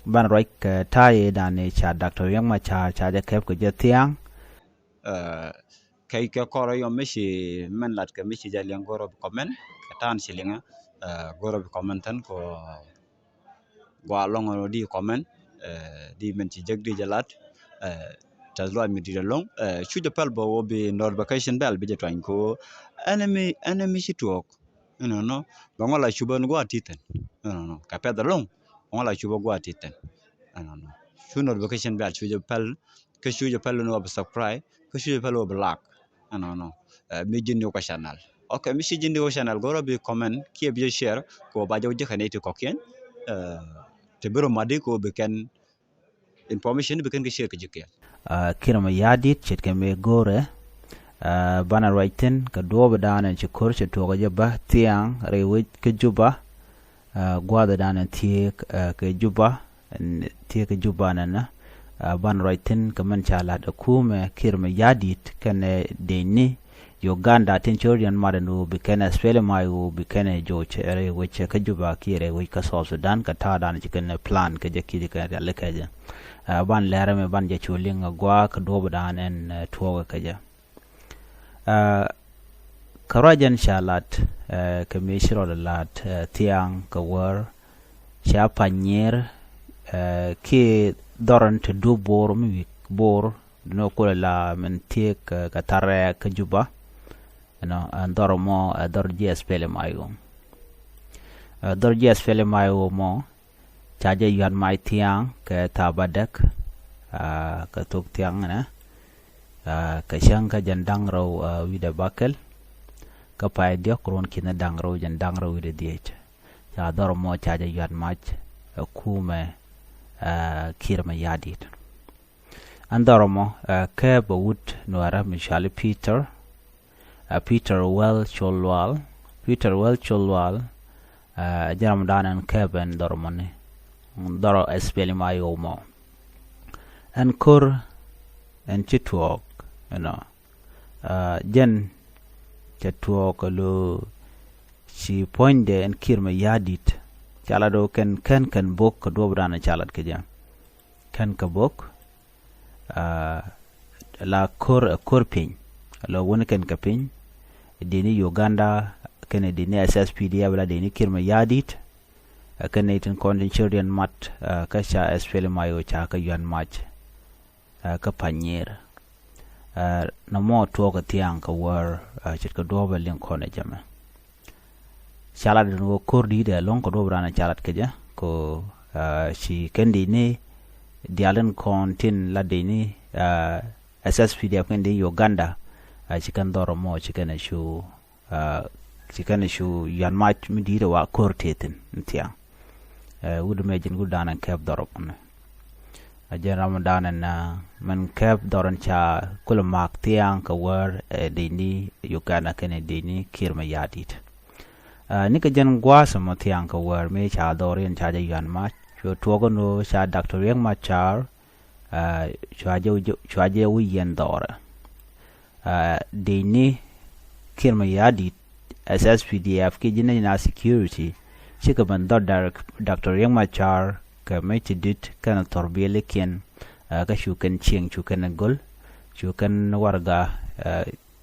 ban roi ke tai dan cha Dr. Yang ma cha ja kep ko je tiang kai ke koro yo mishi men lat ke mishi jalian goro comment tan silinga goro comment tan ko gwa longo di comment di men ci jagdi jalat tazlo mi di long chu de pal bo be nor vacation bel be jetwan ko enemy shi talk no bangola chuban go atiten no ka pe da long bangola chuba go atiten no chu nor vacation bel chu de pal ke chu de pal no subscribe ke chu de pal no block no mi jinni ko channel okay mi shi jinni ko channel goro be comment ki be share ko ba jaw jekhane to kokien te bero madi ko be ken information be ken ke share ke jikke kirma yadit chet ke me gore bana writing ka dobe dana ci kurce to ga ba tiang rewe ke juba gwada dana tie ke juba nana ban writing ka man chala da kuma kirma yadit kane deni Uganda tenchorian madanu be ken spele mayu be ken joche rewe ke juba kire we ka South Sudan ka ta dana ci ken plan ke jeki ka le kaje ban lere me ban je chulinga gwa ka dobe dana en tuwa kaje karajan shalat ke mishro lat tiang ka war cha panyer ke doran te du bor mi bor no ko la men tie ka tare ka juba no andoro mo dor jes pele mayo mo cha je yan mai tiang ke tabadak ka tuk tiang na ka shang ka jandang ro wida bakel ka pa dia kron kina dang ro jandang ro wida diech ya dor mo cha ja yat mach kume kirma yadit andor mo ke bawut no ara mishal Peter well cholwal jaram danan keben dormone doro espeli mayo mo an kur en chitwok jen chitwok lo si poinde en kirma yadit chala do ken bok ko dobrana chalat ke jam ken ka bok la kor pin lo won ken ka pin dini Uganda ken dini SSPD abla dini kirma yadit ken itin condensurian mat ka cha espeli mayo cha ka yan match ka panyer na mo to ka tiang ka war chit ka dobe len kone jama chalat no kordi de long ko dobra na chalat ke ja ko si kendi ni dialen kontin la deni SSPD kendi Uganda chikan doro mo chikan shu yan match mi di wa kortetin tiang would imagine good dan kep doro on ajen ramadan na man kep doron cha kul mak tiang ka war deni Uganda ken deni kirma yadit ni ka jen gwasa mo tiang ka war me cha dorin cha yan match cho tuogo no cha Dr. Yang ma char chwaje wi yen dora deni kirma yadit SSPDF ki jina na security chika bandar Dr. Yang ma char ka mai tidit kana torbele ken ka shukan ching shukan gol shukan warga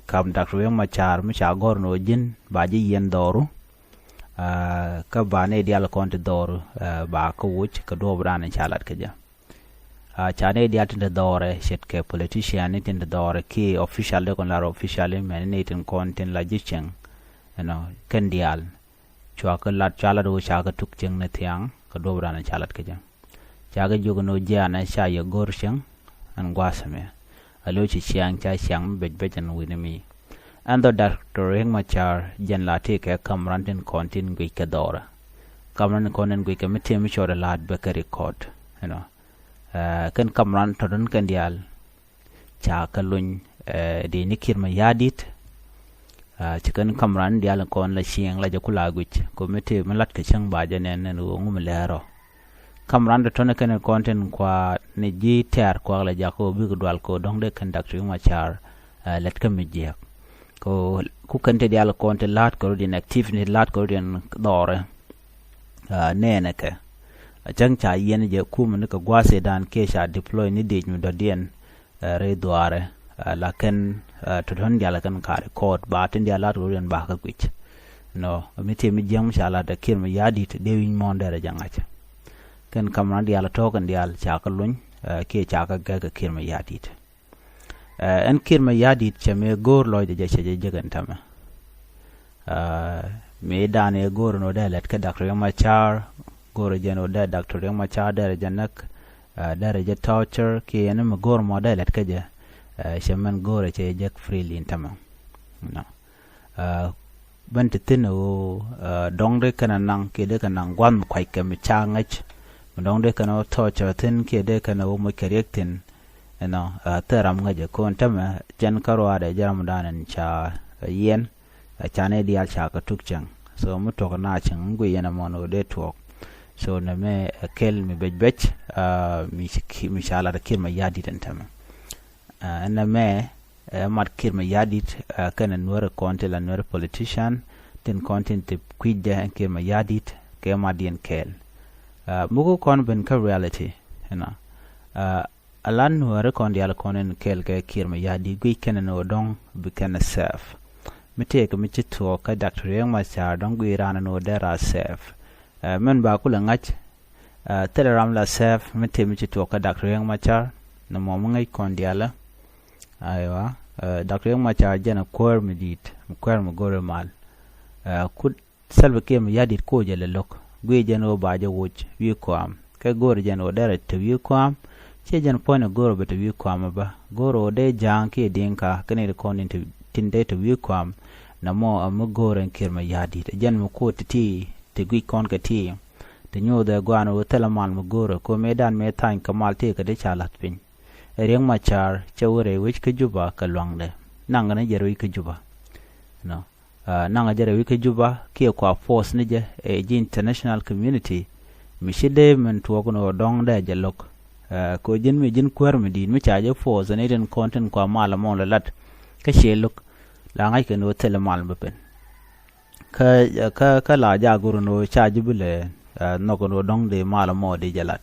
kam Dr. Yang ma char mi cha gor no jin baji yen doru ka bane dial konti doru ba ko wuch ka do brana chalat ka ja chane dial tinde dore shet ke politician ni tinde dore ki official de kon la official men ni tin kontin la jicheng ken dial chwa ka lat chala do cha ka tuk cheng ne thiang ka do brana chalat ka ja chaga jogo no jana sha ya gor sheng an gwasame alo chi chiang cha chiang bej an winami ando Dr. Yang ma char jen la te ke kamran tin kontin gwi ka dora kamran konen gwi ka mete mi chora lad be ka record kan kamran todon kan dial cha ka lun de ni kirma yadit chikan kamran dial kon la chiang la jakula gwich ko mete malat ka chang ba janen ne ngum lero kamran de tone ken kontin kwa ne ji ter kwa la jako bi ko dwal ko dong de kan Dr. Yang ma char let ka mi je ko ku kante dial konte lat ko din active ni lat ko din dore nene ke chang cha yen je kum ne ka gwase dan ke sha deploy ni de nyu da dien re duare la ken to don dia la kan ka record ba tin dia la ro ren ba ka kwich no mi te mi jam sha la da kir ma yadi te de win mon dere janga cha ken kamran dia la to kan dia cha ka lun ke cha ka ga kir ma yadi te en kir ma yadi che me gor loy de je je gan tama me dane gor no de let ka Dr. Machar gor je no de Dr. Machar de janak dere je torture ke en me gor mo de let ka je sheman gor che je freely tama no ban te tino dong de kana nang ke de kana ngwan kwai ke mi changach dong de kana torture tin ke de kana o mo kerекtin no teram ngaje ko tama chen karwa de jaram danan cha yen chane dial cha ka tukchang so mu to na chang ngwe yana mono de to so na me kel mi bej mi shala da kirma yadi tan tama na me mat kirma yadi kana nuara konte la nuara politician tin content te kwija kirma yadi ke madien kel mugo kon ben ka reality alan nuara kon dial konen kel ke kirma yadi gwi kana no dong bi kana safe mite ka michi to ka Dr. Yang Machar dong gwi rana no dera safe men ba kula ngach telegram la safe mite michi to ka Dr. Yang Machar na mo ngai kon diala aywa Dr. Yang Machar jana kwar midit kwar mo gore mal kud salba ke mi yadit ko jele lok gwi jano ba je wuch wi ko am ka gore jano dera te wi ko am che jan pona gore be te wi ko am ba goro de jang ke dinka kane de kon tinde te wi ko am na mo am gore kirma yadit jan mo ko ti te gwi kon ka ti te nyo de gwano teleman mo gore ko medan me tan kamal te ka de chalat pin Yang Machar chawre wich ka juba ka lwangde nanga na jere ka juba no nanga jere ka juba ke kwa force ne je ji international community mi shide men to ko dong de jalok ko jin mi jin kwar mi din mi chaje force ne den content kwa mala mon lat ka sheluk la ngai ka no tele mal bepen ka la ja guru no chaje bile no ko dong de mala mo de jalat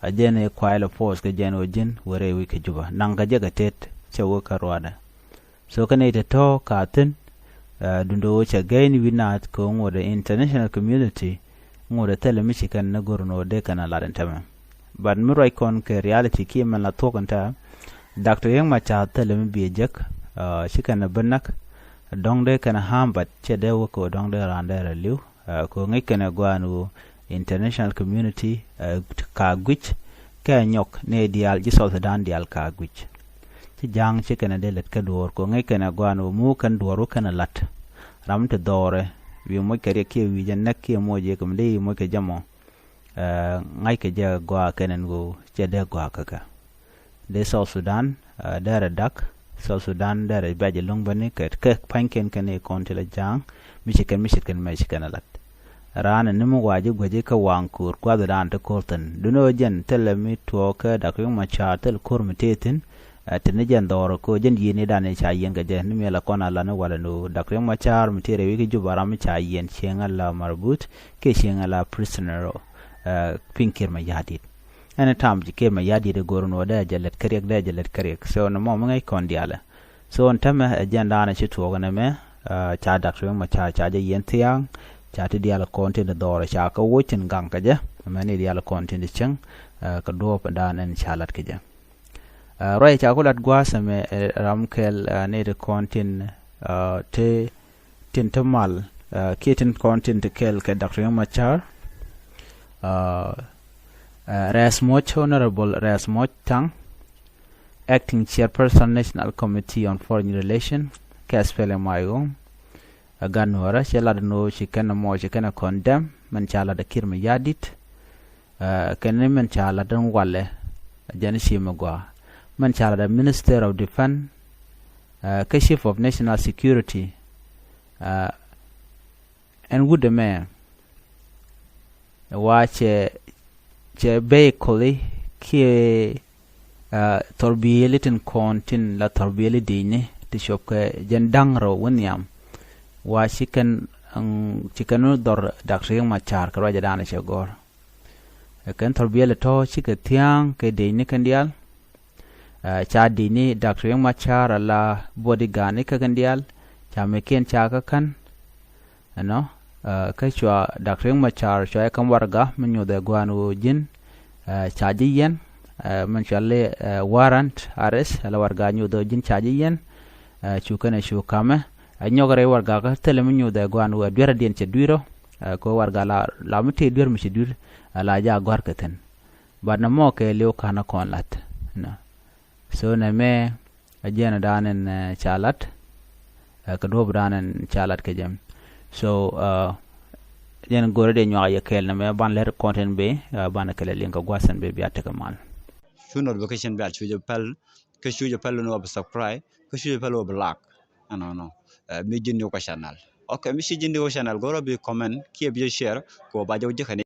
ajene kwaila force ke jeno jin wore wi ke juba nanga jaga tet chawo karwada so kane te to katin dundo cha gain winat ko ngode international community ngode tele michigan na gorno de kana ladan tama but murai kon ke reality ki man la to kanta Dr. Yang Machar tele mi biejek shikana banak dongde kana hambat che de ko dongde randere liu ko ngai kana gwanu international community ka gwich ka nyok ne dial ji South Sudan dial ka gwich ci jang ci kana de let ka dor ko ngai kana gwano mu kan doru kana lat ram te dore wi mo kare ke wi jan nak ke mo je kam de mo ke jamo ngai ke ja gwa kanen go ce de gwa kaka de South Sudan dara dak South Sudan dara baje long bane ke panken kane kontela jang mi ci kan me ci kana lat rana nimu waje gwaje ka wankur kwada dan ta kortan duno jen telemi to ka Dr. Yang Machar tel kormitetin tene jen doro ko jen yini dan cha yen ga je nime la kona la no wala no Dr. Yang Machar mitere wi ki jubaram cha yen chenga la marbut ke chenga la prisoner pinkir ma yadit ana tam ji ke ma yadi de gorno da jalet karek so no mo ngai kon diala so on tama jen dan chi to ga me cha Dr. Yang Machar cha je yen tiang chati dial content dore cha ka wochin gang ka je mani dial content chang ka do pa dan en chalat ka je roi cha ko lat gwa same ramkel ne de content te tin tamal kitten content kel ka Dr. Yang Machar Rasmoch Honorable Rasmoch Tang acting chairperson National Committee on Foreign Relations Kaspele Mayo ganwara chala no chikana mo chikana condemn man chala da kirma yadit kene man chala dan wale jani shimagwa man chala da Minister of Defense Chief of National Security and would the man watch che veicoli che torbiyelitin kontin la torbiyeli dine ti shopke jendangro wonyam wa chicken chikanu dor Dr. Yang Machar ka raja dana chegor kan torbiya le to chika tiang ke de ni kan dial cha di ni Dr. Riek Machar la body gani ka kan dial cha me ken cha ka kan no ka chwa Dr. Riek Machar chwa kan warga menyo de gwanu jin cha ji yen man challe warrant arrest la warga nyu do jin cha ji yen chu kana chu kame nyogare warga ka tele menyo de gwanu dwera den che dwiro ko warga la mete dwer mi dur la ja gwar katen bad na mo ke leo kana kon lat na so na me ajena danen chalat ka do danen chalat ke jam so yen gore de nyaa yekel na me ban ler content be ban kele link gwasan be biata kamal show notification bell chuje pel ke chuje pel no subscribe ke chuje pel no like no mi jinni ko channel okay mi si jinni ko channel goro bi comment ki bi share ko ba jaw jekane